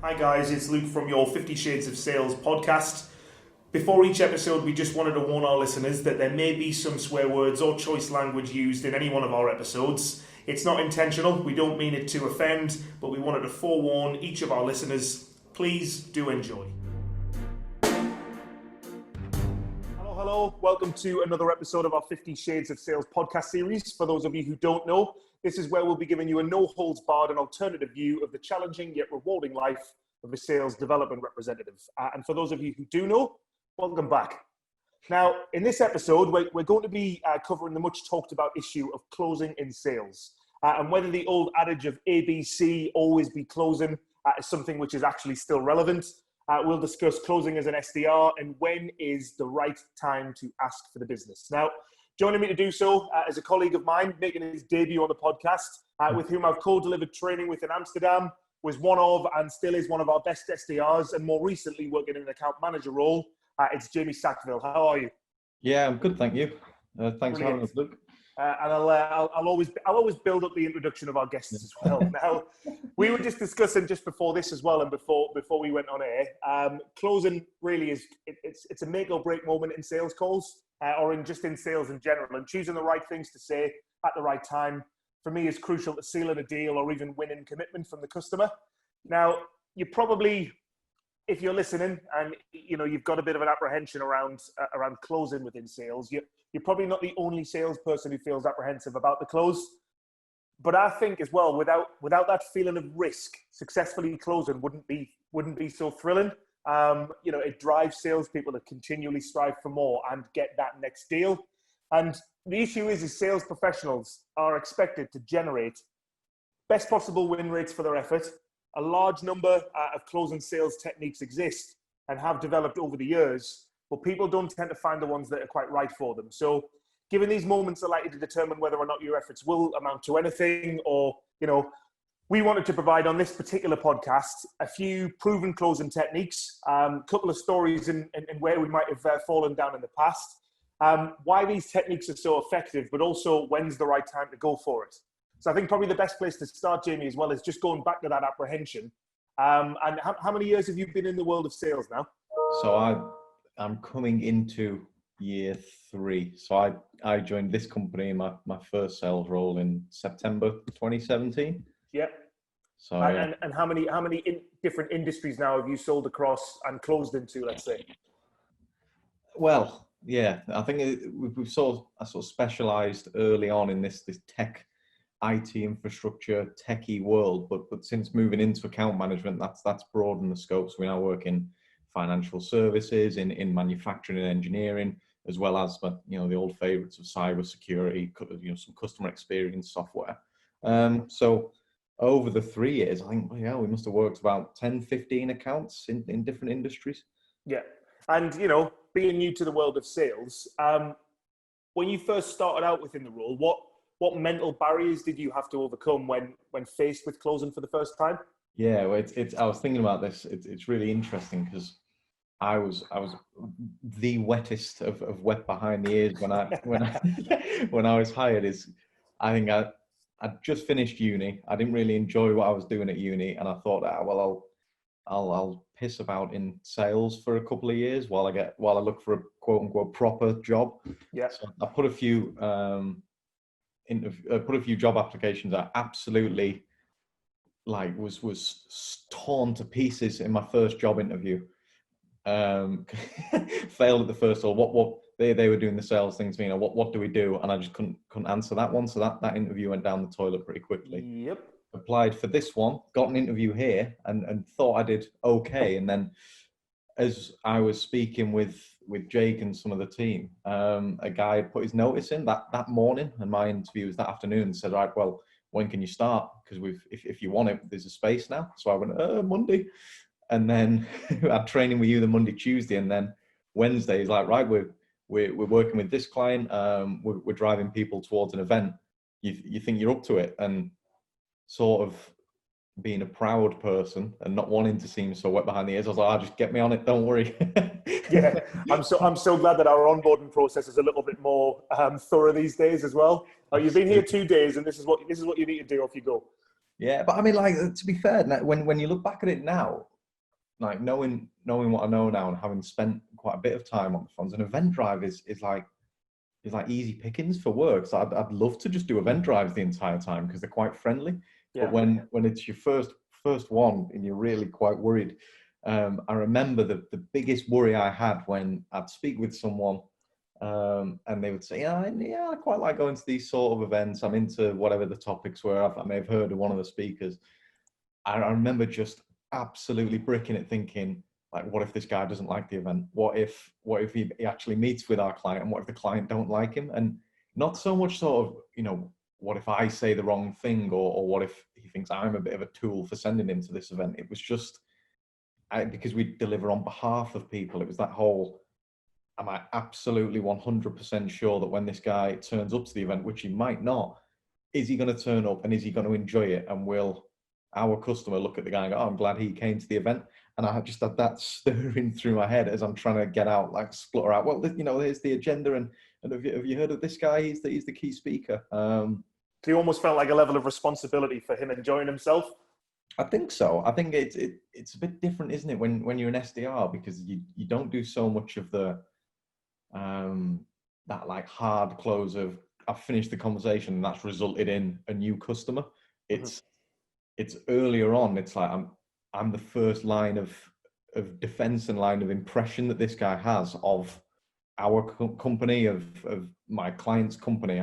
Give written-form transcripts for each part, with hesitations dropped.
Hi guys, it's Luke from your 50 Shades of Sales podcast. Before each episode, we just wanted to warn our listeners that there may be some swear words or choice language used in any one of our episodes. It's not intentional, we don't mean it to offend, but we wanted to forewarn each of our listeners. Please do enjoy. Hello, welcome to another episode of our 50 Shades of Sales podcast series. For those of you who don't know, this is where we'll be giving you a no-holds-barred and alternative view of the challenging yet rewarding life of a sales development representative. And for those of you who do know, welcome back. Now, in this episode, we're going to be covering the much talked about issue of closing in sales and whether the old adage of ABC, always be closing, is something which is actually still relevant. We'll discuss closing as an SDR and when is the right time to ask for the business. Now, joining me to do so is a colleague of mine making his debut on the podcast, with whom I've co-delivered training with in Amsterdam, was one of and still is one of our best SDRs, and more recently working in an account manager role. It's Jamie Sackville. How are you? Yeah, I'm good, thank you. Thanks for having us, Luke. And I'll always build up the introduction of our guests as well. Now, we were just discussing just before this as well, and before we went on air. Closing really is it's a make or break moment in sales calls, or in sales in general. And choosing the right things to say at the right time for me is crucial to sealing a deal or even winning commitment from the customer. Now, you probably, if you're listening and you've got a bit of an apprehension around closing within sales, you're probably not the only salesperson who feels apprehensive about the close. But I think as well, without that feeling of risk, successfully closing wouldn't be so thrilling. It drives salespeople to continually strive for more and get that next deal. And the issue is sales professionals are expected to generate best possible win rates for their effort. A large number of closing sales techniques exist and have developed over the years, but people don't tend to find the ones that are quite right for them. So given these moments are likely to determine whether or not your efforts will amount to anything, or, we wanted to provide on this particular podcast a few proven closing techniques, a couple of stories in where we might have fallen down in the past, why these techniques are so effective, but also when's the right time to go for it. So I think probably the best place to start, Jamie, as well, is just going back to that apprehension. And how many years have you been in the world of sales now? So I'm coming into year 3. So I joined this company in my first sales role in September 2017. Yeah. So and how many different industries now have you sold across and closed into, let's say? Well, yeah, I think we've sort of specialized early on in this tech, IT infrastructure, techie world, but since moving into account management, that's broadened the scope. So we now work in financial services, in manufacturing and engineering, as well as the old favorites of cyber security, some customer experience software. So over the 3 years, I think we must have worked about 10, 15 accounts in different industries. Yeah, and being new to the world of sales, when you first started out within the role, what mental barriers did you have to overcome when faced with closing for the first time? Yeah, well, I was thinking about this. It's really interesting because I was the wettest of wet behind the ears when I was hired. I think I'd just finished uni. I didn't really enjoy what I was doing at uni, and I thought, I'll piss about in sales for a couple of years while I look for a quote unquote proper job. Yeah. So I put a few job applications that absolutely was torn to pieces in my first job interview. Failed at the first one. What they were doing the sales things, what do we do? And I just couldn't answer that one. So that interview went down the toilet pretty quickly. Yep. Applied for this one, got an interview here, and thought I did okay. And then as I was speaking with Jake and some of the team, a guy had put his notice in that morning, and my interview was that afternoon, and said, right, well, when can you start? Because if you want it, there's a space now. So I went, Monday. And then I had training with you the Monday, Tuesday, and then Wednesday is like, right, we're working with this client. We're driving people towards an event. You think you're up to it? And sort of being a proud person and not wanting to seem so wet behind the ears, I was like, just get me on it, don't worry. Yeah, I'm so glad that our onboarding process is a little bit more thorough these days as well. You've been here 2 days, and this is what you need to do. Off you go. Yeah, but I mean, to be fair, when you look back at it now, like knowing what I know now and having spent quite a bit of time on the phones, an event drive is like easy pickings for work. So I'd love to just do event drives the entire time because they're quite friendly. Yeah. But when it's your first one and you're really quite worried, I remember the biggest worry I had when I'd speak with someone, and they would say, yeah, I quite like going to these sort of events. I'm into whatever the topics were. I may have heard of one of the speakers. I remember just absolutely bricking it, thinking, like, what if this guy doesn't like the event? What if he actually meets with our client, and what if the client don't like him? And not so much sort of, what if I say the wrong thing, or what if he thinks I'm a bit of a tool for sending him to this event? It was just because we deliver on behalf of people. It was that whole, am I absolutely 100% sure that when this guy turns up to the event, which he might not, is he going to turn up and is he going to enjoy it? And will our customer look at the guy and go, oh, I'm glad he came to the event? And I just had that stirring through my head as I'm trying to get out, like splutter out, well, here's the agenda. And have you heard of this guy? He's the key speaker. So you almost felt like a level of responsibility for him enjoying himself? I think so. I think it's a bit different, isn't it, when you're an SDR, because you don't do so much of the that like hard close of I've finished the conversation and that's resulted in a new customer. It's earlier on. It's like I'm the first line of defense and line of impression that this guy has of our company, of my client's company.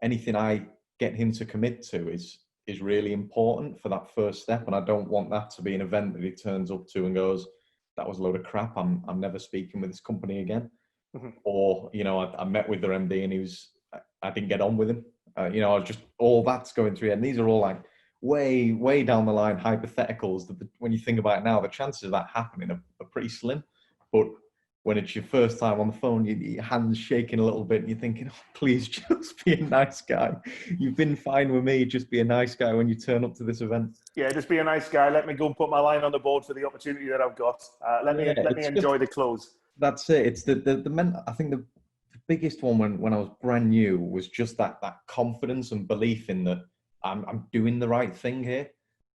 Anything I get him to commit to is really important for that first step, and I don't want that to be an event that he turns up to and goes, that was a load of crap, I'm never speaking with this company again. Or I met with their MD and I didn't get on with him. Just all that's going through, and these are all like way down the line hypotheticals that when you think about it now, the chances of that happening are pretty slim. But when it's your first time on the phone, your hands shaking a little bit and you're thinking, oh, please just be a nice guy. You've been fine with me. Just be a nice guy when you turn up to this event. Yeah, just be a nice guy. Let me go and put my line on the board for the opportunity that I've got. Let me enjoy the close. That's it. It's I think the biggest one when I was brand new was just that confidence and belief in that I'm doing the right thing here.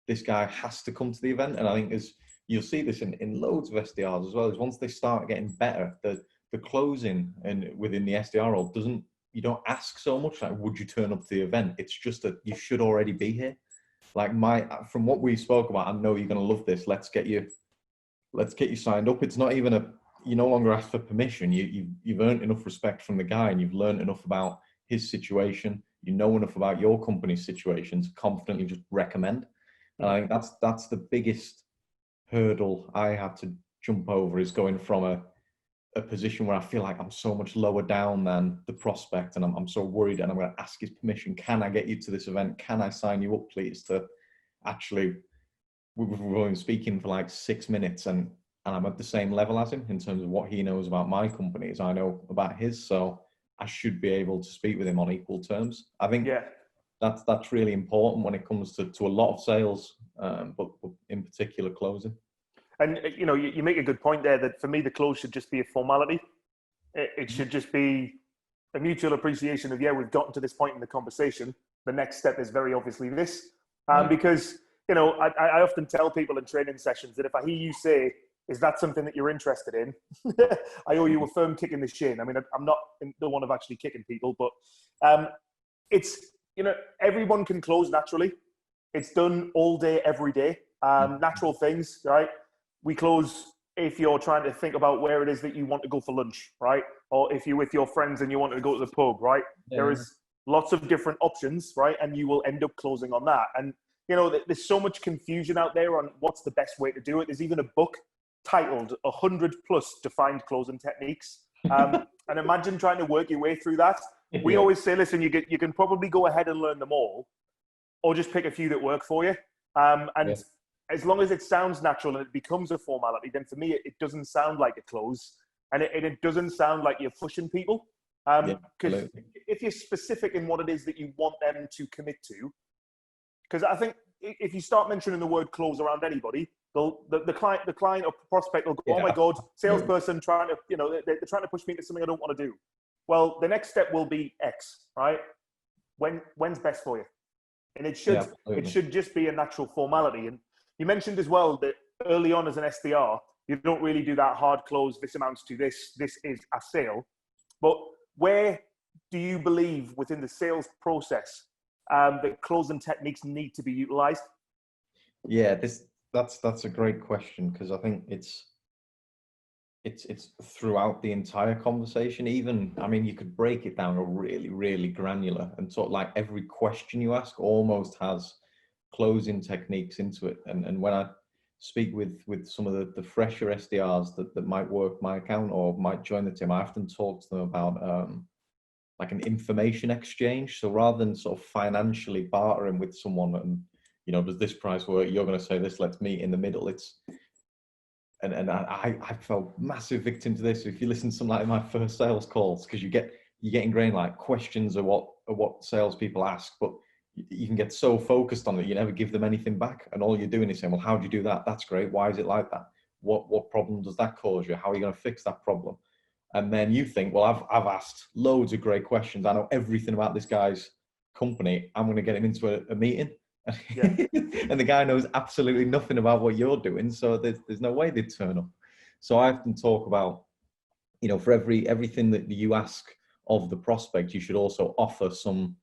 This guy has to come to the event. And I think you'll see this in loads of SDRs as well, is once they start getting better, the closing and within the SDR role you don't ask so much like, would you turn up to the event? It's just that you should already be here. Like from what we spoke about, I know you're going to love this. Let's get you signed up. It's not even you no longer ask for permission. You've earned enough respect from the guy, and you've learned enough about his situation. You know enough about your company's situation to confidently just recommend. And I think that's the biggest hurdle I had to jump over, is going from a position where I feel like I'm so much lower down than the prospect, and I'm so worried, and I'm going to ask his permission. Can I get you to this event? Can I sign you up, please? To actually, we've been speaking for like 6 minutes, and I'm at the same level as him in terms of what he knows about my company as I know about his. So I should be able to speak with him on equal terms. I think that's really important when it comes to a lot of sales, but in particular closing. And you make a good point there that for me the close should just be a formality. It should just be a mutual appreciation of, we've gotten to this point in the conversation. The next step is very obviously this, because I often tell people in training sessions that if I hear you say, is that something that you're interested in? I owe you a firm kick in the shin. I mean, I'm not the one of actually kicking people, but it's, everyone can close naturally. It's done all day, every day. Natural things, right? We close if you're trying to think about where it is that you want to go for lunch, right? Or if you're with your friends and you want to go to the pub, right? Yeah. There is lots of different options, right? And you will end up closing on that. And, there's so much confusion out there on what's the best way to do it. There's even a book titled 100+ defined closing techniques. And imagine trying to work your way through that. We always say, listen, you can probably go ahead and learn them all, or just pick a few that work for you. As long as it sounds natural and it becomes a formality, then for me, it doesn't sound like a close, and it doesn't sound like you're pushing people. Because if you're specific in what it is that you want them to commit to, because I think if you start mentioning the word close around anybody, the client or prospect will go, oh my God, salesperson trying to, they're trying to push me into something I don't want to do. Well, the next step will be X, right? When's best for you? And it should just be a natural formality. And you mentioned as well that early on as an SDR, you don't really do that hard close. This amounts to this. This is a sale. But where do you believe within the sales process that closing techniques need to be utilized? Yeah, that's a great question, because I think it's throughout the entire conversation. Even, I mean, you could break it down really, really granular, and sort of like every question you ask almost has closing techniques into it. And when I speak with some of the fresher SDRs that might work my account or might join the team, I often talk to them about like an information exchange. So rather than sort of financially bartering with someone and, you know, does this price work? You're going to say this, let's meet in the middle. And I fell massive victim to this. If you listen to some like my first sales calls, because you get ingrained, like, questions are what salespeople ask, but you can get so focused on it, you never give them anything back, and all you're doing is saying, well, how do you do that? That's great. Why is it like that? What problem does that cause you? How are you going to fix that problem? And then you think, well, I've asked loads of great questions. I know everything about this guy's company. I'm going to get him into a meeting. Yeah. And the guy knows absolutely nothing about what you're doing. So there's no way they'd turn up. So I often talk about, you know, for everything that you ask of the prospect, you should also offer some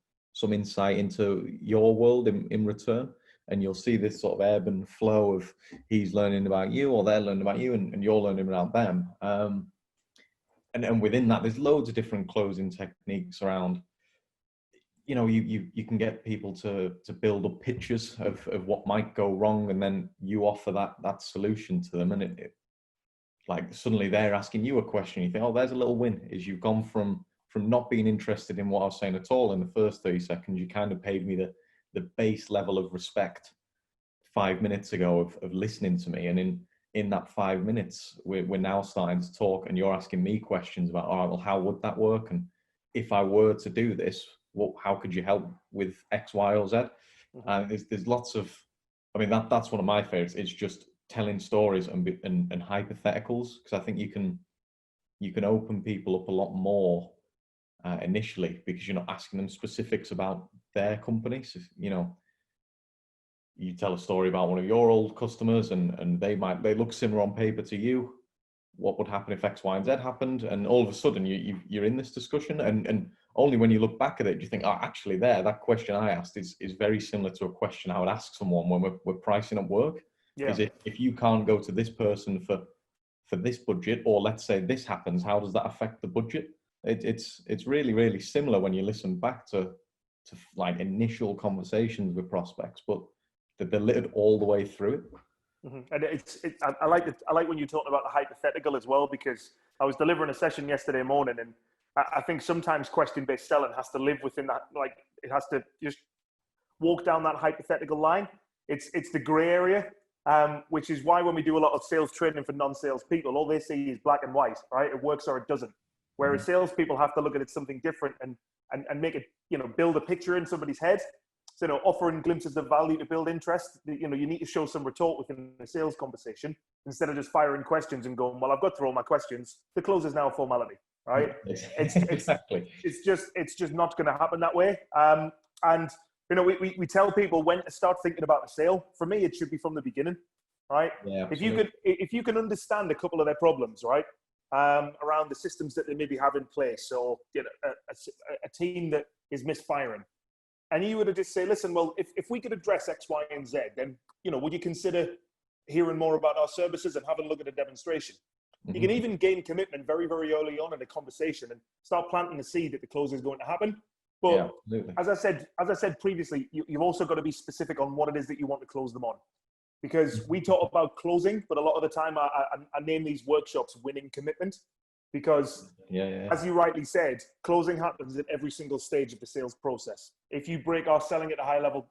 insight into your world in return. And you'll see this sort of ebb and flow of he's learning about you or they're learning about you and you're learning about them. And within that, there's loads of different closing techniques around. You know, you can get people to build up pictures of what might go wrong, and then you offer that solution to them, and it like suddenly they're asking you a question. You think, oh, there's a little win. Is you've gone from not being interested in what I was saying at all in the first 30 seconds. You kind of paid me the base level of respect 5 minutes ago of listening to me, and in that 5 minutes, we're now starting to talk, and you're asking me questions about, all right, well, how would that work? And if I were to do this, how could you help with X, Y, or Z? Mm-hmm. There's lots of, I mean, that's one of my favorites. It's just telling stories and hypotheticals, because I think you can open people up a lot more initially, because you're not asking them specifics about their company. So, you know, you tell a story about one of your old customers and they look similar on paper to you. What would happen if X, Y, and Z happened? And all of a sudden you're in this discussion, and only when you look back at it, do you think, oh, actually that question I asked is very similar to a question I would ask someone when we're pricing up work. Yeah. Is it, if you can't go to this person for this budget, or let's say this happens, how does that affect the budget? It's really, really similar when you listen back to like initial conversations with prospects, but they're littered all the way through it. Mm-hmm. And I like when you talked about the hypothetical as well, because I was delivering a session yesterday morning, and I think sometimes question-based selling has to live within that, like it has to just walk down that hypothetical line. It's the gray area, which is why when we do a lot of sales training for non-sales people, all they see is black and white, right? It works or it doesn't. Whereas mm-hmm. salespeople have to look at it something different and make it, you know, build a picture in somebody's head. So, you know, offering glimpses of value to build interest. You know, you need to show some retort within the sales conversation instead of just firing questions and going, well, I've got through all my questions. The close is now a formality, right? Exactly. It's just not going to happen that way. And, you know, we tell people when to start thinking about a sale. For me, it should be from the beginning, right? Yeah, if you can understand a couple of their problems, right? Around the systems that they maybe have in place, or, you know, a team that is misfiring. And you were to just say, listen, well, if we could address X, Y, and Z, then, you know, would you consider hearing more about our services and having a look at a demonstration? Mm-hmm. You can even gain commitment very, very early on in a conversation and start planting the seed that the close is going to happen. But yeah, as I said previously, you've also got to be specific on what it is that you want to close them on. Because we talk about closing, but a lot of the time I name these workshops winning commitment. Because as you rightly said, closing happens at every single stage of the sales process. If you break our selling at a high level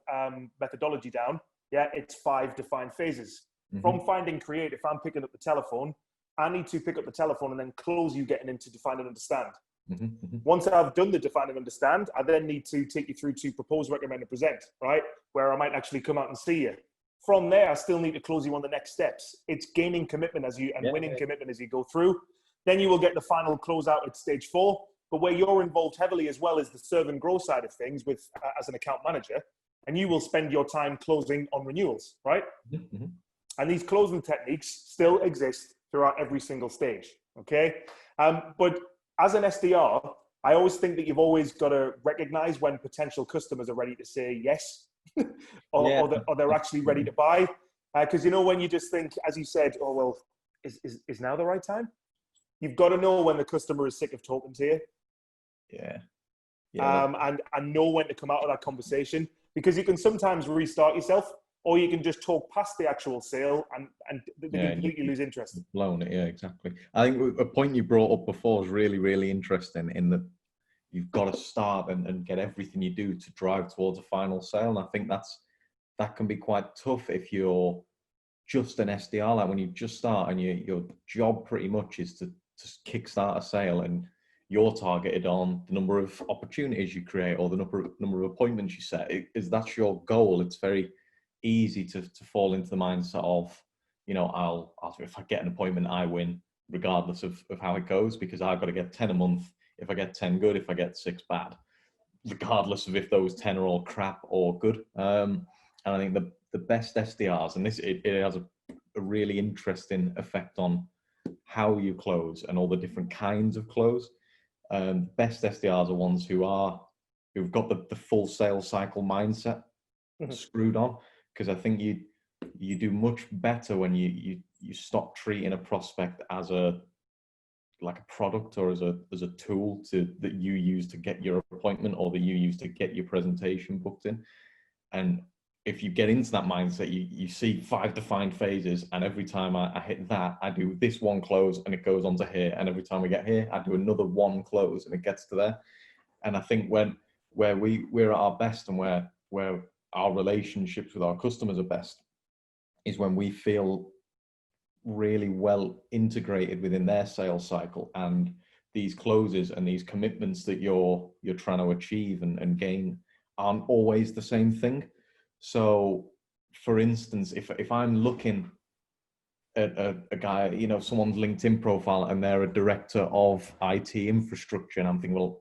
methodology down, it's 5 defined phases. Mm-hmm. From finding create, if I'm picking up the telephone, I need to pick up the telephone and then close you getting into define and understand. Mm-hmm. Mm-hmm. Once I've done the define and understand, I then need to take you through to propose, recommend, and present, right? Where I might actually come out and see you. From there, I still need to close you on the next steps. It's gaining commitment winning commitment as you go through. Then you will get the final closeout at stage 4. But where you're involved heavily as well is the serve and grow side of things with as an account manager, and you will spend your time closing on renewals, right? Mm-hmm. And these closing techniques still exist throughout every single stage, okay? But as an SDR, I always think that you've always got to recognize when potential customers are ready to say yes or they're actually ready to buy. Because, when you just think, as you said, oh, well, is now the right time? You've got to know when the customer is sick of talking to you. And know when to come out of that conversation, because you can sometimes restart yourself, or you can just talk past the actual sale and completely lose interest. Blown it, yeah, exactly. I think a point you brought up before is really, really interesting, in that you've got to start and get everything you do to drive towards a final sale. And I think that can be quite tough if you're just an SDR, like when you just start and your job pretty much is to kickstart a sale, and you're targeted on the number of opportunities you create or the number of appointments you set. That's your goal. It's very easy to fall into the mindset of, if I get an appointment, I win, regardless of how it goes, because I've got to get 10 a month. If I get 10 good, if I get 6 bad, regardless of if those 10 are all crap or good. And I think the best SDRs, and it has a really interesting effect on how you close and all the different kinds of close. Best SDRs are ones who've got the full sales cycle mindset screwed on, because I think you do much better when you stop treating a prospect as a product or as a tool that you use to get your appointment or that you use to get your presentation booked in. And if you get into that mindset, you see 5 defined phases, and every time I hit that, I do this one close and it goes on to here, and every time we get here, I do another one close and it gets to there. And I think where we're at our best and where our relationships with our customers are best is when we feel really well integrated within their sales cycle, and these closes and these commitments that you're trying to achieve and gain aren't always the same thing. So, for instance, if I'm looking at a guy, someone's LinkedIn profile and they're a director of IT infrastructure, and I'm thinking, well,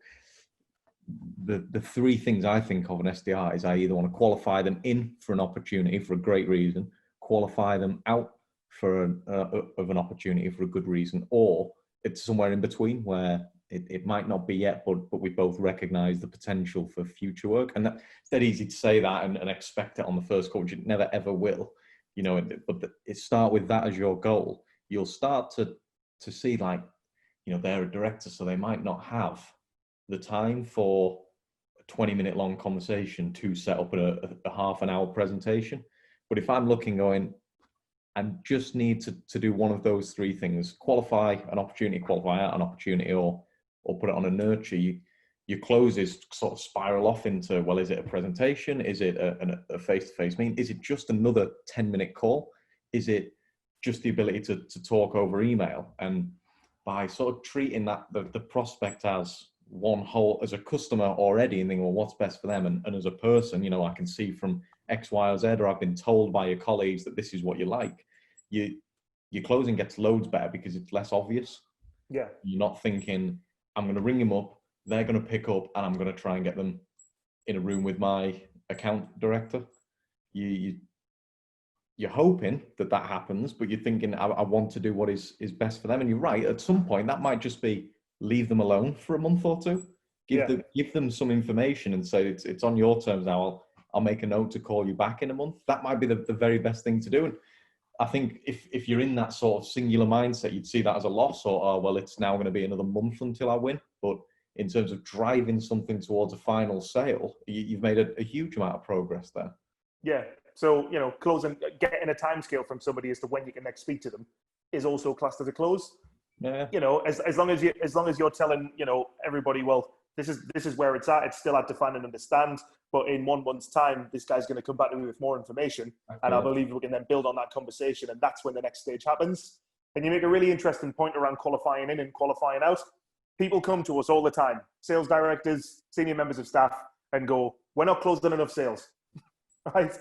the 3 things I think of an SDR is I either want to qualify them in for an opportunity for a great reason, qualify them out for of an opportunity for a good reason, or it's somewhere in between where it might not be yet, but we both recognize the potential for future work. And it's dead easy to say that and expect it on the first call, which it never ever will, but start with that as your goal. You'll start to see, they're a director, so they might not have the time for a 20-minute long conversation to set up a half an hour presentation. But if I'm looking going, and just need to do one of those 3 things, qualify an opportunity, qualify out an opportunity, or put it on a nurture, your closes sort of spiral off into, well, is it a presentation? Is it a face-to-face meeting? Is it just another 10-minute call? Is it just the ability to talk over email? And by sort of treating that the prospect as one whole, as a customer already, and thinking, well, what's best for them? And as a person, I can see from X, Y, or Z, or I've been told by your colleagues that this is what you like. Your closing gets loads better because it's less obvious. Yeah. You're not thinking, I'm going to ring them up, they're going to pick up, and I'm going to try and get them in a room with my account director. You're hoping that happens, but you're thinking, I want to do what is best for them. And you're right, at some point, that might just be leave them alone for a month or 2. Give them some information and say, it's on your terms now. I'll make a note to call you back in a month. That might be the very best thing to do. And I think if you're in that sort of singular mindset, you'd see that as a loss, or, oh, well, it's now going to be another month until I win. But in terms of driving something towards a final sale, you've made a huge amount of progress there. Yeah. So, closing, getting a timescale from somebody as to when you can next speak to them is also classed as a close. Yeah. As long as you're telling, everybody, well, this is where it's at. It's still at define and understand. But in 1 month's time, this guy's going to come back to me with more information. And I believe we can then build on that conversation. And that's when the next stage happens. And you make a really interesting point around qualifying in and qualifying out. People come to us all the time, sales directors, senior members of staff, and go, we're not closing enough sales. Right?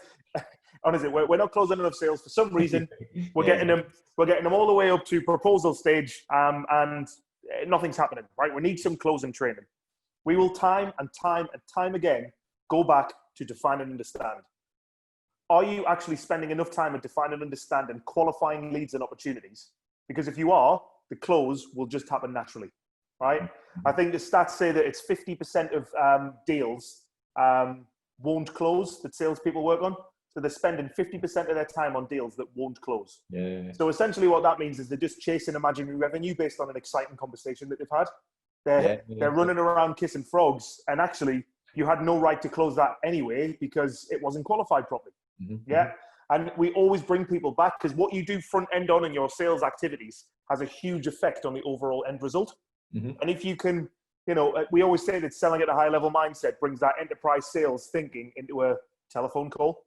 Honestly, we're not closing enough sales for some reason. We're getting them all the way up to proposal stage, and nothing's happening. Right? We need some closing training. We will time and time again go back to define and understand. are you actually spending enough time and define and understand and qualifying leads and opportunities? Because if you are, the close will just happen naturally, right? I think the stats say that it's 50% of deals won't close that salespeople work on. So they're spending 50% of their time on deals that won't close. Yeah. So essentially what that means is they're just chasing imaginary revenue based on an exciting conversation that they've had. They're running around kissing frogs, and actually you had no right to close that anyway because it wasn't qualified properly. Yeah. And we always bring people back because what you do front end on in your sales activities has a huge effect on the overall end result. And if you can, you know, we always say that selling at a high level mindset brings that enterprise sales thinking into a telephone call.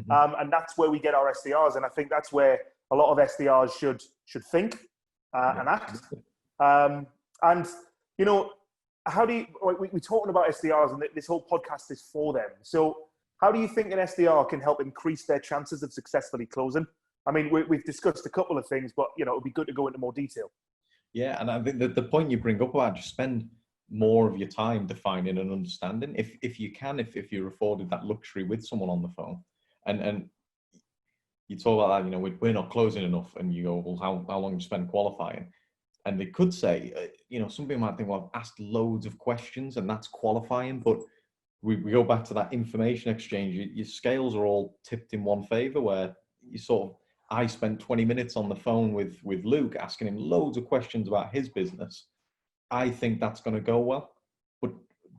And that's where we get our SDRs. And I think that's where a lot of SDRs should think and act. And, you know, how do you, we're talking about SDRs and this whole podcast is for them. So how do you think an SDR can help increase their chances of successfully closing? I mean, we've discussed a couple of things, but, you know, it'd be good to go into more detail. Yeah, and I think the point you bring up about just spend more of your time defining and understanding. If you can, if you're afforded that luxury with someone on the phone, and you talk about that, you know, we're not closing enough, and you go, well, how long do you spend qualifying? And they could say, you know, some people might think, well, I've asked loads of questions and that's qualifying, but we go back to that information exchange. Your scales are all tipped in one favor, where you sort of, I spent 20 minutes on the phone with Luke asking him loads of questions about his business. I think that's going to go well, but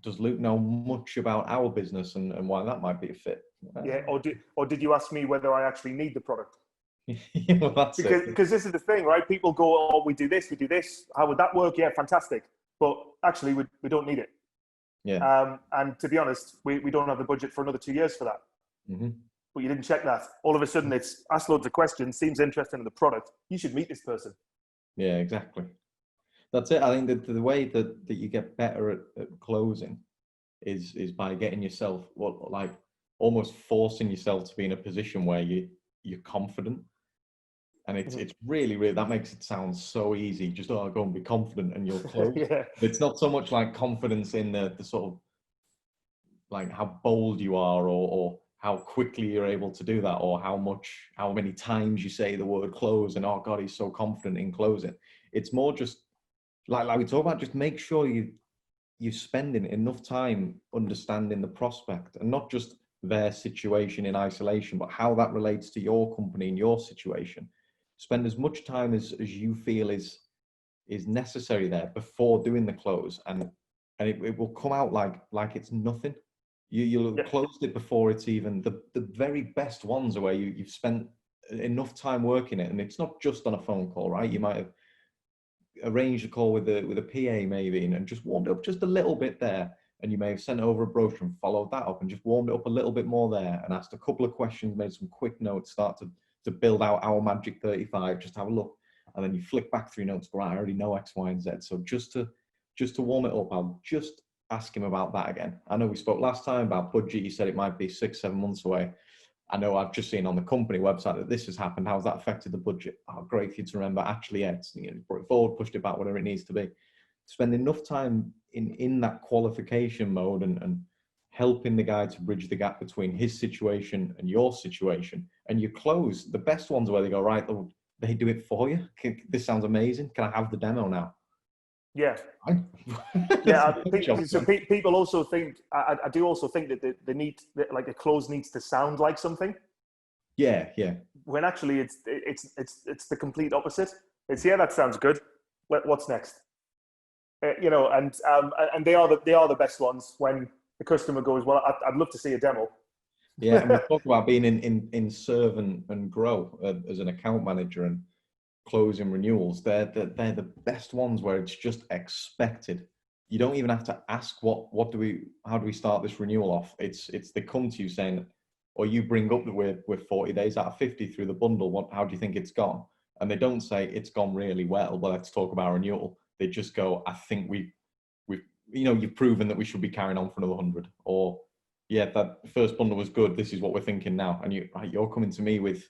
does Luke know much about our business and why that might be a fit? Yeah, or did you ask me whether I actually need the product? Well, that's because this is the thing, right? People go, oh, we do this. How would that work? Yeah, fantastic. But actually, we don't need it. Yeah. And to be honest, we don't have the budget for another 2 years for that. But you didn't check that. All of a sudden, it's ask loads of questions, seems interested in the product. You should meet this person. Yeah, exactly. That's it. I think that the way that you get better at closing is by getting yourself, like almost forcing yourself to be in a position where you're confident. And it's really, really, that makes it sound so easy. Just, go and be confident and you'll close. Yeah. It's not so much like confidence in the sort of like how bold you are or how quickly you're able to do that, or how many times you say the word close and, oh God, he's so confident in closing. It's more just like we talk about, just make sure you're spending enough time understanding the prospect, and not just their situation in isolation, but how that relates to your company and your situation. Spend as much time as you feel is necessary there before doing the close, and it will come out like it's nothing. You'll have closed it before it's even the very best ones are where you've spent enough time working it, and it's not just on a phone call, right? You might have arranged a call with a PA maybe, and just warmed up just a little bit there, and you may have sent over a brochure and followed that up and just warmed it up a little bit more there, and asked a couple of questions, made some quick notes, start to build out our magic 35, just have a look, and then you flick back through notes, go, right, I already know X, Y, and Z. So just to warm it up, I'll just ask him about that again. I know we spoke last time about budget. You said it might be 6-7 months away. I know I've just seen on the company website that this has happened. How's that affected the budget? Oh, great for you to remember. Actually, yeah, it's, you know, brought it forward, pushed it back, whatever it needs to be. Spend enough time in that qualification mode and helping the guy to bridge the gap between his situation and your situation. And you close. The best ones where they go, right, they do it for you. This sounds amazing. Can I have the demo now? Yeah. Yeah. So people also think, I do also think that the close needs to sound like something. Yeah. When actually it's the complete opposite. It's, yeah, that sounds good. What's next? You know, and they are the best ones when the customer goes, well, I'd love to see a demo. Yeah, and we talk about being in serve and grow as an account manager and closing renewals. They're the best ones where it's just expected. You don't even have to ask how do we start this renewal off. It's they come to you saying, or you bring up that we're 40 days out of 50 through the bundle. How do you think it's gone? And they don't say it's gone really well. Well, let's talk about renewal. They just go, I think we've you've proven that we should be carrying on for another 100, or yeah, that first bundle was good. This is what we're thinking now. And you're coming to me with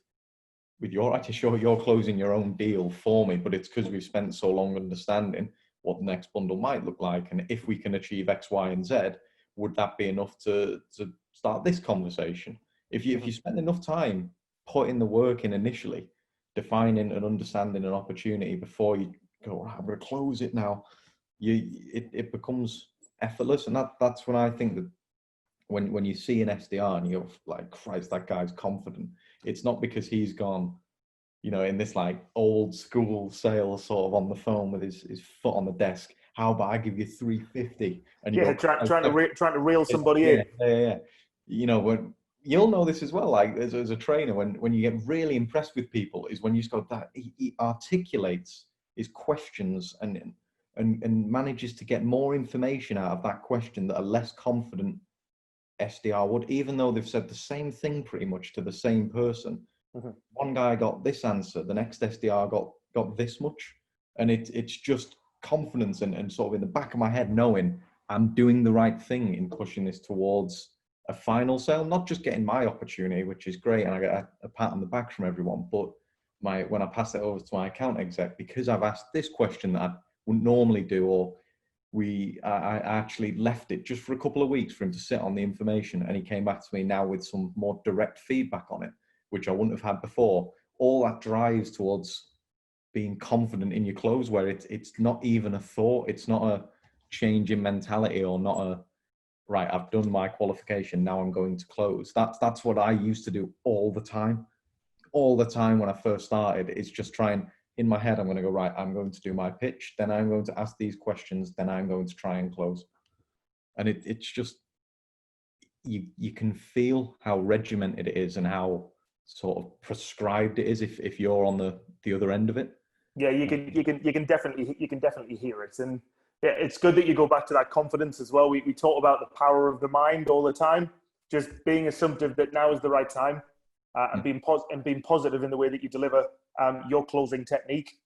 your, actually sure, you're closing your own deal for me, but it's because we've spent so long understanding what the next bundle might look like. And if we can achieve X, Y, and Z, would that be enough to start this conversation? If you spend enough time putting the work in initially, defining and understanding an opportunity before you go, right, I'm going to close it now, it becomes effortless. And that's when I think that when you see an SDR and you're like, Christ, that guy's confident. It's not because he's gone, you know, in this like old school sales sort of on the phone with his foot on the desk. How about I give you 350? And you go, trying to reel somebody in. Yeah. You know, when you'll know this as well, like as a trainer, when you get really impressed with people is when you just go that he articulates his questions and manages to get more information out of that question that a less confident SDR would, even though they've said the same thing pretty much to the same person. One guy got this answer, the next SDR got this much, and it's just confidence and sort of in the back of my head knowing I'm doing the right thing in pushing this towards a final sale, not just getting my opportunity, which is great, and I get a pat on the back from everyone, but when I pass it over to my account exec, because I've asked this question that I wouldn't normally do, or I actually left it just for a couple of weeks for him to sit on the information, and he came back to me now with some more direct feedback on it, which I wouldn't have had before. All that drives towards being confident in your close, where it's not even a thought, it's not a change in mentality, or not a right, I've done my qualification, now I'm going to close. That's what I used to do all the time when I first started. It's just trying, in my head, I'm going to go, right, I'm going to do my pitch, then I'm going to ask these questions, then I'm going to try and close. And it's just, you can feel how regimented it is and how sort of prescribed it is if you're on the other end of it. Yeah, you can definitely hear it. And yeah, it's good that you go back to that confidence as well. We talk about the power of the mind all the time, just being assumptive that now is the right time, and being positive in the way that you deliver your closing technique,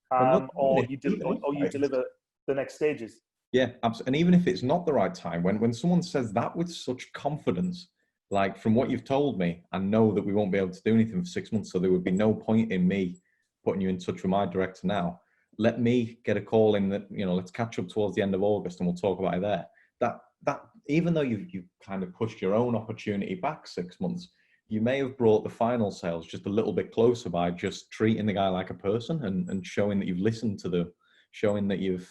or you deliver the next stages. Yeah, absolutely. And even if it's not the right time, when someone says that with such confidence, like from what you've told me, I know that we won't be able to do anything for 6 months, so there would be no point in me putting you in touch with my director now. Let me get a call in that, you know, let's catch up towards the end of August and we'll talk about it there. That even though you've kind of pushed your own opportunity back 6 months, you may have brought the final sales just a little bit closer by just treating the guy like a person and showing that you've listened to them, showing that you've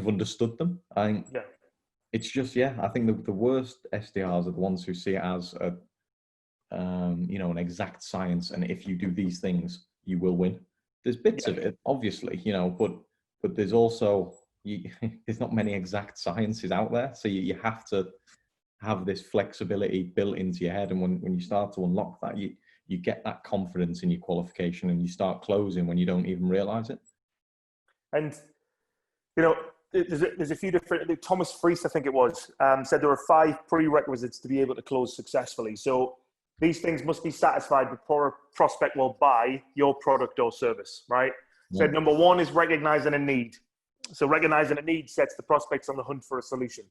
understood them. I think it's just, I think the worst SDRs are the ones who see it as a, you know, an exact science. And if you do these things, you will win. There's bits of it, obviously, you know, but there's also, there's not many exact sciences out there. So you have to have this flexibility built into your head. And when you start to unlock that, you get that confidence in your qualification and you start closing when you don't even realize it. And, you know, there's a few different, Thomas Friess, I think it was, said there are 5 prerequisites to be able to close successfully. So these things must be satisfied before a prospect will buy your product or service, right? Yeah. So number 1 is recognizing a need. So recognizing a need sets the prospects on the hunt for a solution.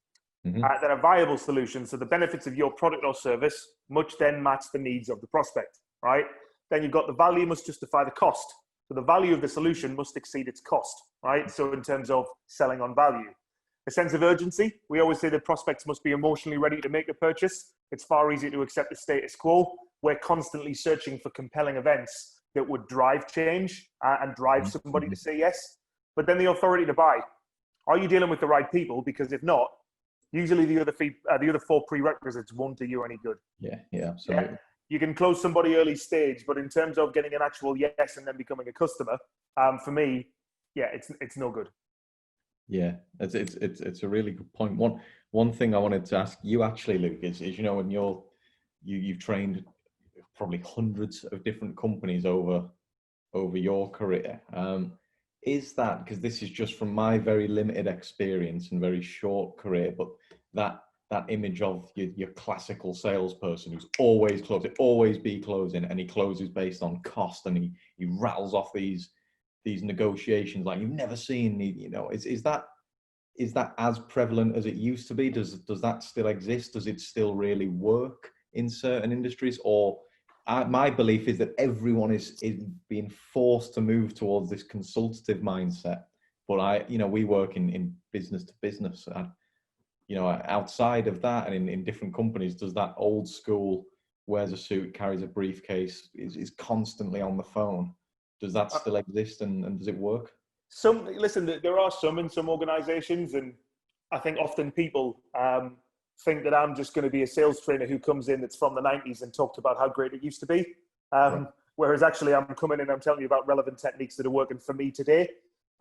Then a viable solution. So the benefits of your product or service must then match the needs of the prospect, right? Then you've got the value must justify the cost. So the value of the solution must exceed its cost, right? So in terms of selling on value. A sense of urgency. We always say that prospects must be emotionally ready to make a purchase. It's far easier to accept the status quo. We're constantly searching for compelling events that would drive change and drive somebody to say yes. But then the authority to buy. Are you dealing with the right people? Because if not, usually the other 4 prerequisites won't do you any good. Yeah, absolutely. Yeah. You can close somebody early stage, but in terms of getting an actual yes and then becoming a customer, for me, it's no good. Yeah, it's a really good point. One thing I wanted to ask you actually, Luke, is you know, when you've trained probably hundreds of different companies over your career. Is that, because this is just from my very limited experience and very short career, but that image of your classical salesperson who's always closing, always be closing, and he closes based on cost, and he rattles off these negotiations like you've never seen. You know, is that as prevalent as it used to be? Does that still exist? Does it still really work in certain industries? Or my belief is that everyone is being forced to move towards this consultative mindset. But we work in business to business. You know, outside of that and in different companies, does that old school wears a suit, carries a briefcase, is constantly on the phone. Does that still exist, and does it work? Listen, there are some in some organizations, and I think often people think that I'm just going to be a sales trainer who comes in that's from the 90s and talked about how great it used to be. Right. Whereas actually I'm coming in and I'm telling you about relevant techniques that are working for me today.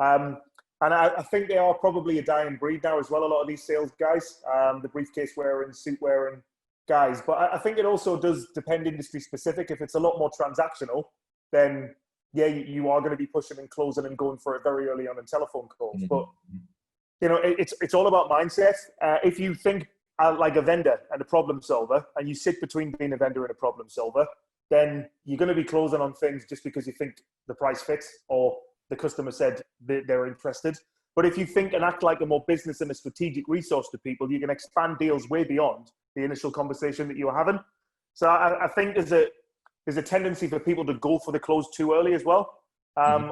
And I think they are probably a dying breed now as well, a lot of these sales guys, the briefcase wearing, suit wearing guys. But I think it also does depend industry specific. If it's a lot more transactional, then yeah, you are going to be pushing and closing and going for it very early on in telephone calls. Mm-hmm. But you know, it's all about mindset. If you think like a vendor and a problem solver, and you sit between being a vendor and a problem solver, then you're going to be closing on things just because you think the price fits or the customer said they're interested. But if you think and act like a more business and a strategic resource to people, you can expand deals way beyond the initial conversation that you're having. So I think there's a tendency for people to go for the close too early as well.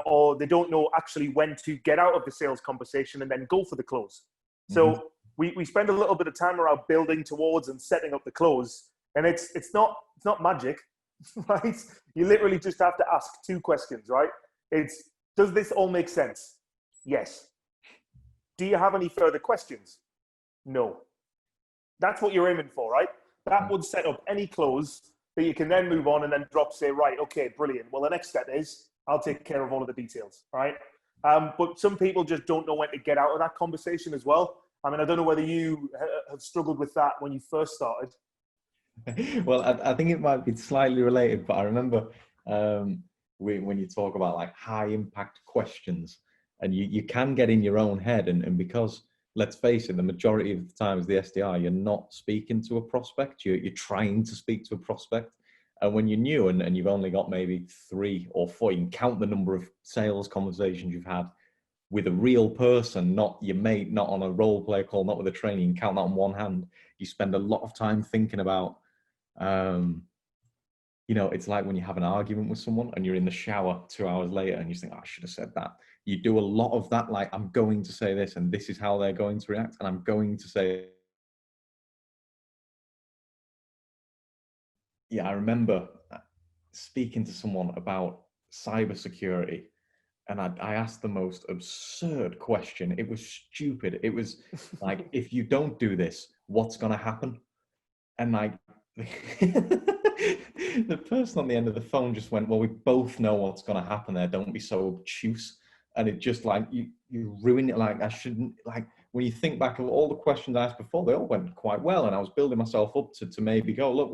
Or they don't know actually when to get out of the sales conversation and then go for the close. So we spend a little bit of time around building towards and setting up the close. And it's not magic, right? You literally just have to ask two questions, right? Does this all make sense? Yes. Do you have any further questions? No. That's what you're aiming for, right? That would set up any close that you can then move on and then drop, say, right, okay, brilliant. Well, the next step is I'll take care of all of the details, right? But some people just don't know when to get out of that conversation as well. I mean, I don't know whether you have struggled with that when you first started. Well, I think it might be slightly related, but I remember when you talk about like high impact questions, and you can get in your own head, and because let's face it, the majority of the time as the SDR, you're not speaking to a prospect, you're trying to speak to a prospect. And when you're new and you've only got maybe 3 or 4, you can count the number of sales conversations you've had with a real person, not your mate, not on a role play call, not with a trainer. You can count that on one hand. You spend a lot of time thinking about, you know, it's like when you have an argument with someone and you're in the shower 2 hours later and you think, oh, I should have said that. You do a lot of that, like, I'm going to say this and this is how they're going to react, and I'm going to say. Yeah, I remember speaking to someone about cybersecurity, and I asked the most absurd question. It was stupid. It was like, if you don't do this, what's going to happen? And like, the person on the end of the phone just went, well, we both know what's going to happen there. Don't be so obtuse. And it just like, you ruin it. Like, I shouldn't, like, when you think back of all the questions I asked before, they all went quite well. And I was building myself up to maybe go, look,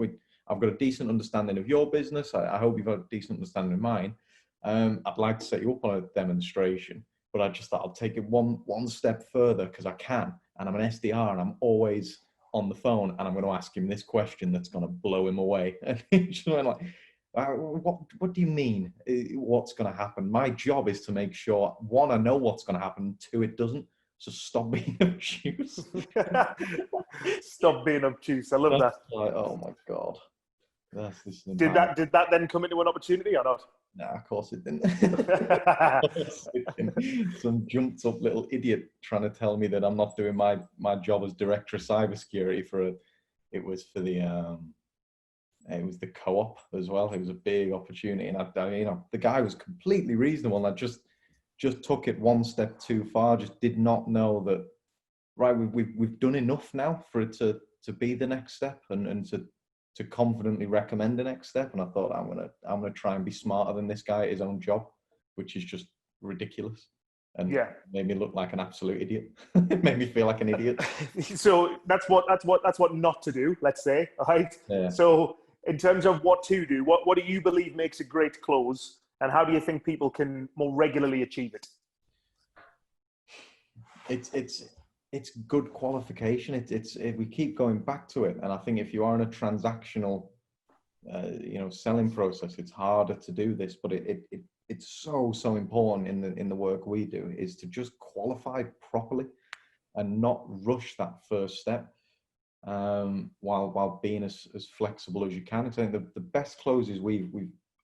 I've got a decent understanding of your business. I hope you've got a decent understanding of mine. I'd like to set you up on a demonstration, but I just thought I'll take it one step further because I can. And I'm an SDR and I'm always on the phone, and I'm going to ask him this question that's going to blow him away. And he just went like, what do you mean? What's going to happen? My job is to make sure, 1, I know what's going to happen, 2, it doesn't. So stop being obtuse. Stop being obtuse. I love that. Like, oh my God. Did that then come into an opportunity or not? No, of course it didn't. Some jumped up little idiot trying to tell me that I'm not doing my job as director of cybersecurity it was the co-op as well. It was a big opportunity, and you know, the guy was completely reasonable, and I just took it one step too far. Just did not know that, right, we've done enough now for it to be the next step and to confidently recommend the next step. And I thought, I'm gonna try and be smarter than this guy at his own job, which is just ridiculous. And yeah, made me look like an absolute idiot. It made me feel like an idiot. So that's what not to do, let's say, right? Yeah. So in terms of what to do, what do you believe makes a great close, and how do you think people can more regularly achieve it? It's good qualification. We keep going back to it, and I think if you are in a transactional, selling process, it's harder to do this. But it's so important in the work we do, is to just qualify properly and not rush that first step, while being as flexible as you can. I think the best closes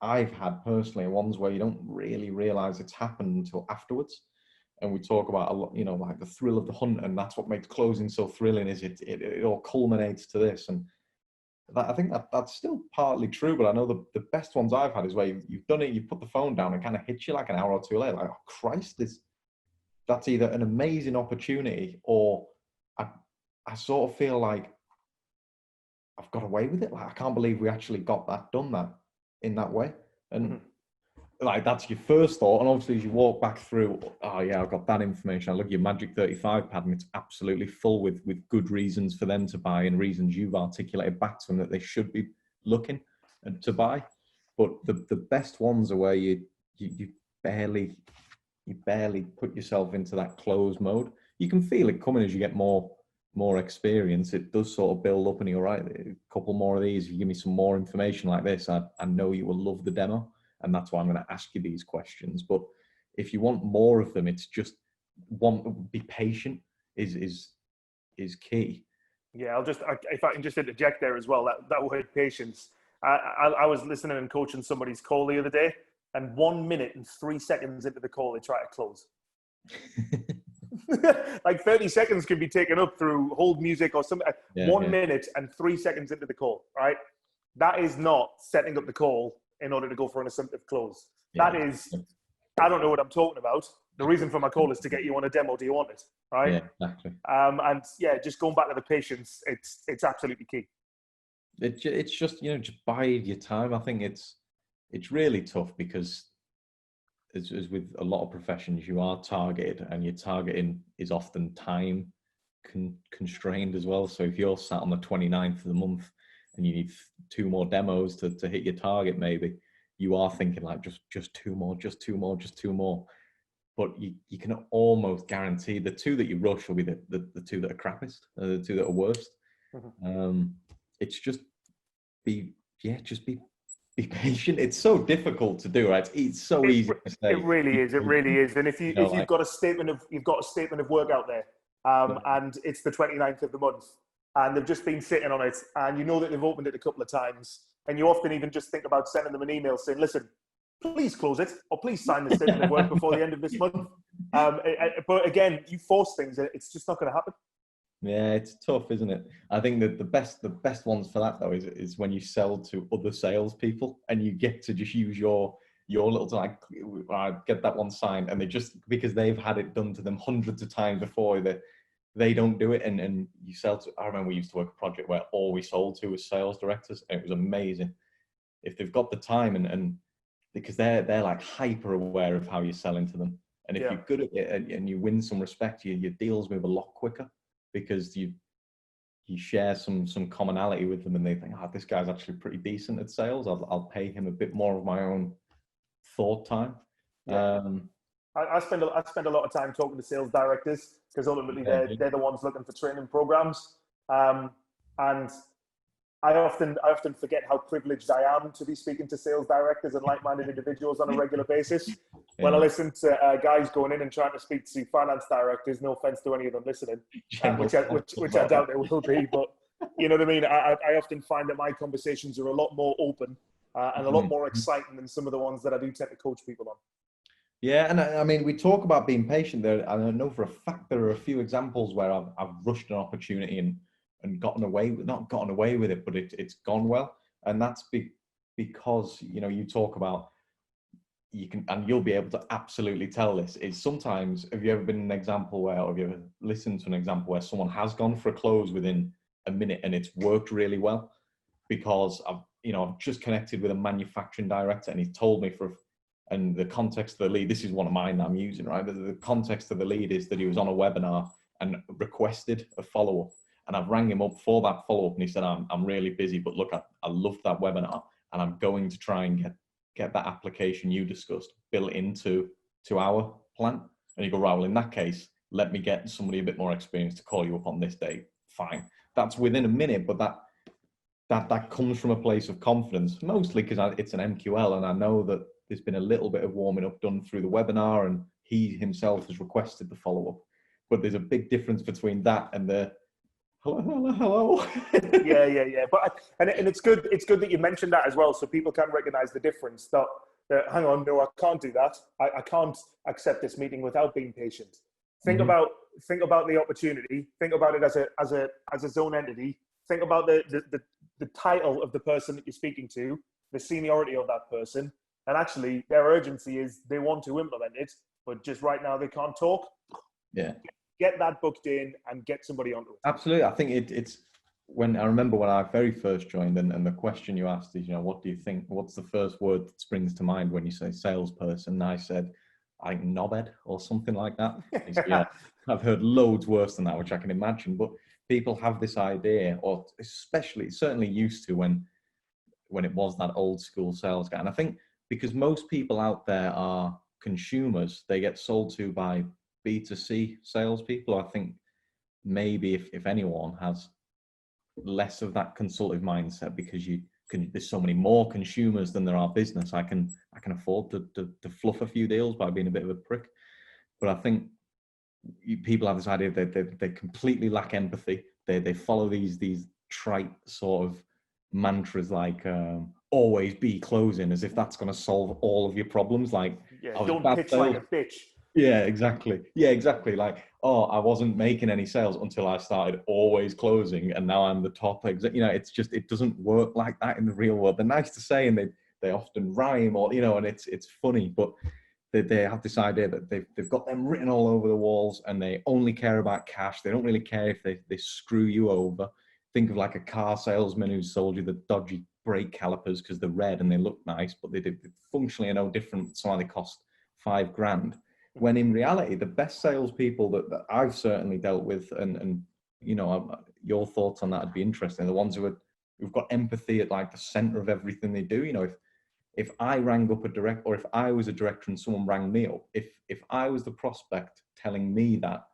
I've had personally are ones where you don't really realize it's happened until afterwards. And we talk about a lot, like the thrill of the hunt, and that's what makes closing so thrilling. Is it all culminates to this, and I think that's still partly true, but I know the best ones I've had is where you've done it, you put the phone down and kind of hits you like an hour or two later, like, oh Christ, that's either an amazing opportunity or I sort of feel like I've got away with it. Like, I can't believe we actually got done that in that way. And like, that's your first thought. And obviously as you walk back through, oh yeah, I've got that information. I look at your Magic 35 pad and it's absolutely full with good reasons for them to buy and reasons you've articulated back to them that they should be looking to buy. But the best ones are where you barely put yourself into that closed mode. You can feel it coming as you get more experience. It does sort of build up and you're right, a couple more of these, if you give me some more information like this, I know you will love the demo. And that's why I'm going to ask you these questions. But if you want more of them, it's just be patient is key. Yeah, if I can just interject there as well, that word patience. I was listening and coaching somebody's call the other day, and 1 minute and 3 seconds into the call, they try to close. Like 30 seconds could be taken up through hold music or something. 1 minute and 3 seconds into the call, right? That is not setting up the call in order to go for an assumptive close. Yeah. That is, I don't know what I'm talking about. The reason for my call is to get you on a demo. Do you want it? Right? Yeah, exactly. And yeah, just going back to the patience, it's absolutely key. It's just, just bide your time. I think it's really tough because as with a lot of professions, you are targeted and your targeting is often time constrained as well. So if you're sat on the 29th of the month and you need 2 more demos to hit your target, maybe you are thinking like just 2 more, just 2 more, just 2 more. But you can almost guarantee the 2 that you rush will be the 2 that are crappiest, the 2 that are worst. It's just be patient. It's so difficult to do, right? It's so easy to say. It really is. And if you've got a statement of work out there, and it's the 29th of the month, and they've just been sitting on it, and you know that they've opened it a couple of times, and you often even just think about sending them an email saying, "Listen, please close it, or please sign the statement of work before the end of this month." But again, you force things, it's just not going to happen. Yeah, it's tough, isn't it? I think that the best ones for that though is when you sell to other salespeople and you get to just use your little like, get that one signed, and they just, because they've had it done to them hundreds of times before, that they don't do it, and you sell to. I remember we used to work a project where all we sold to was sales directors, and it was amazing. If they've got the time and because they're like hyper aware of how you're selling to them, and if you're good at it and you win some respect, your deals move a lot quicker. Because you share some commonality with them and they think, this guy's actually pretty decent at sales. I'll pay him a bit more of my own thought time. Yeah. I spend a lot of time talking to sales directors because ultimately they're the ones looking for training programs. And I often forget how privileged I am to be speaking to sales directors and like-minded individuals on a regular basis. When I listen to guys going in and trying to speak to finance directors, no offense to any of them listening, which I doubt there will be, but you know what I mean? I often find that my conversations are a lot more open and a lot more exciting than some of the ones that I do tend to coach people on. Yeah, and I mean, we talk about being patient there, and I know for a fact there are a few examples where I've rushed an opportunity and not gotten away with it, but it's gone well. And that's because, you talk about, you can, and you'll be able to absolutely tell this, is sometimes, have you ever been an example where, or have you ever listened to an example where someone has gone for a close within a minute and it's worked really well? Because I've just connected with a manufacturing director and he's told me and the context of the lead, this is one of mine that I'm using, right? The context of the lead is that he was on a webinar and requested a follow-up. And I've rang him up for that follow-up and he said, I'm really busy, but look, I loved that webinar and I'm going to try and get that application you discussed built into our plan. And you go, right, well, in that case, let me get somebody a bit more experienced to call you up on this day. Fine. That's within a minute, but that comes from a place of confidence, mostly because it's an MQL and I know that there's been a little bit of warming up done through the webinar and he himself has requested the follow-up. But there's a big difference between that and the hello. Yeah. But and it's good that you mentioned that as well, so people can recognize the difference. That hang on, no, I can't do that. I can't accept this meeting without being patient. Think about the opportunity. Think about it as a zone entity. Think about the the title of the person that you're speaking to, the seniority of that person, and actually their urgency is they want to implement it, but just right now they can't talk. Yeah. Get that booked in and get somebody onto it. Absolutely. I think it's when I remember when I very first joined, and the question you asked is, what do you think? What's the first word that springs to mind when you say salesperson? And I said, I think knobhead or something like that. Yeah, I've heard loads worse than that, which I can imagine. But people have this idea, or especially certainly used to when it was that old school sales guy. And I think because most people out there are consumers, they get sold to by B2C salespeople. I think maybe if anyone has less of that consultative mindset, because there's so many more consumers than there are business. I can afford to fluff a few deals by being a bit of a prick. But I think people have this idea that they completely lack empathy. They follow these trite sort of mantras like always be closing, as if that's going to solve all of your problems. Like, don't pitch like a bitch. Yeah, exactly. Like, oh, I wasn't making any sales until I started always closing, and now I'm the top exec. It's just, it doesn't work like that in the real world. They're nice to say, and they often rhyme, or and it's funny, but they have this idea that they've got them written all over the walls, and they only care about cash. They don't really care if they screw you over. Think of like a car salesman who sold you the dodgy brake calipers because they're red and they look nice, but they functionally are no different. So they cost $5,000. When in reality, the best salespeople that I've certainly dealt with, and your thoughts on that would be interesting. The ones who've got empathy at like the center of everything they do. If I rang up a direct, or if I was a director and someone rang me up, if I was the prospect telling me that,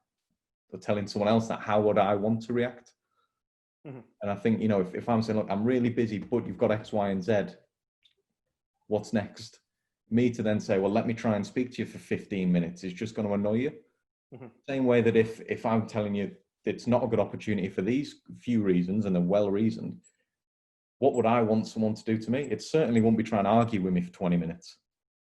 or telling someone else that, how would I want to react? Mm-hmm. And I think, if I'm saying, look, I'm really busy, but you've got X, Y, and Z, what's next? Me to then say, well, let me try and speak to you for 15 minutes is just going to annoy you. Mm-hmm. Same way that if I'm telling you it's not a good opportunity for these few reasons, and they're well reasoned, what would I want someone to do to me? It certainly wouldn't be trying to argue with me for 20 minutes.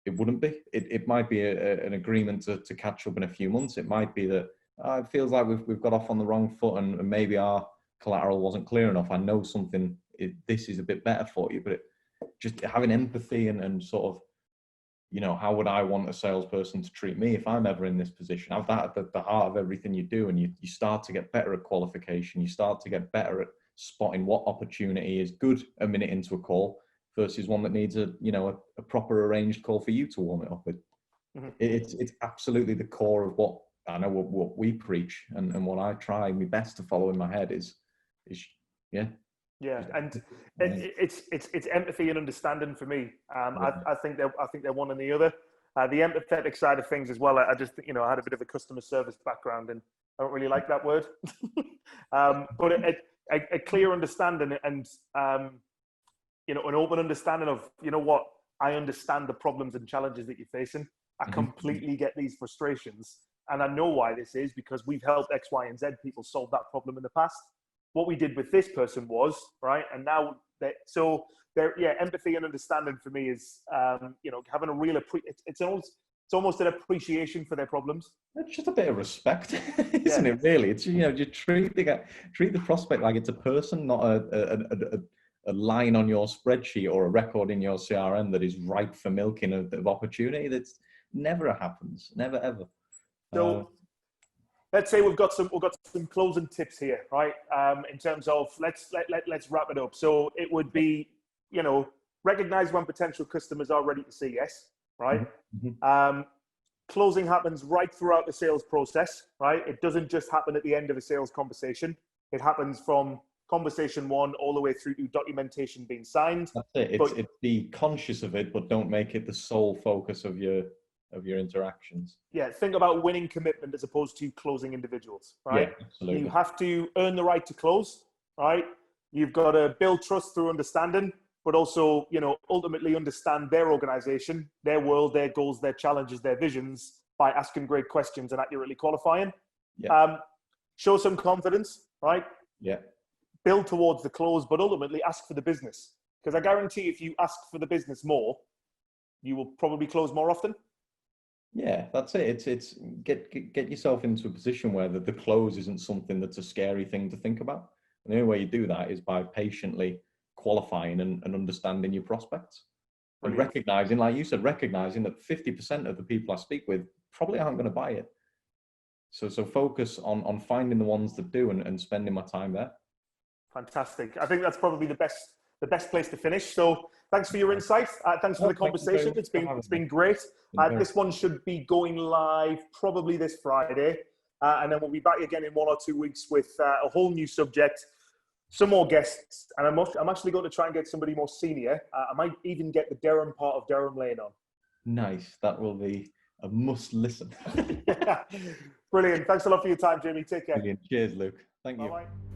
It wouldn't be. It might be an agreement to catch up in a few months. It might be that it feels like we've got off on the wrong foot, and maybe our collateral wasn't clear enough. I know something, this is a bit better for you, but just having empathy and sort of, how would I want a salesperson to treat me if I'm ever in this position? Have that at the heart of everything you do, and you start to get better at qualification. You start to get better at spotting what opportunity is good a minute into a call versus one that needs a proper arranged call for you to warm it up with. Mm-hmm. It's absolutely the core of what I know, what we preach, and what I try my best to follow in my head is Yeah, and it's empathy and understanding for me. I think they're one and the other. The empathetic side of things as well. I just I had a bit of a customer service background, and I don't really like that word. But a clear understanding and an open understanding of what, I understand the problems and challenges that you're facing. I completely get these frustrations, and I know why this is, because we've helped X, Y, and Z people solve that problem in the past. What we did with this person was right, and now empathy and understanding for me is having a real it's almost an appreciation for their problems. It's just a bit of respect, isn't it? Really, it's you treat the prospect like it's a person, not a line on your spreadsheet or a record in your CRM that is ripe for milking of opportunity. That's never happens, never ever. So. Let's say we've got some closing tips here, right? In terms of let's wrap it up. So it would be, recognize when potential customers are ready to say yes, right? Mm-hmm. Closing happens right throughout the sales process, right? It doesn't just happen at the end of a sales conversation. It happens from conversation one all the way through to documentation being signed. That's it. It's be conscious of it, but don't make it the sole focus of your interactions. Yeah, think about winning commitment as opposed to closing individuals, right? Yeah, absolutely. You have to earn the right to close, right? You've got to build trust through understanding, but also, ultimately understand their organization, their world, their goals, their challenges, their visions by asking great questions and accurately qualifying. Yeah. Show some confidence, right? Yeah. Build towards the close, but ultimately ask for the business. Because I guarantee if you ask for the business more, you will probably close more often. Yeah, that's it. It's get yourself into a position where the close isn't something that's a scary thing to think about. And the only way you do that is by patiently qualifying and understanding your prospects. And Brilliant. recognizing, like you said, recognizing that 50% of the people I speak with probably aren't going to buy it. So focus on finding the ones that do and spending my time there. Fantastic. I think that's probably the best place to finish. So thanks for your insight. Thanks for the conversation. It's been great. This one should be going live probably this Friday. And then we'll be back again in 1 or 2 weeks with a whole new subject, some more guests. And I'm actually going to try and get somebody more senior. I might even get the Durham part of Durham Lane on. Nice. That will be a must listen. Brilliant. Thanks a lot for your time, Jamie. Take care. Brilliant. Cheers, Luke. Thank you. Bye-bye.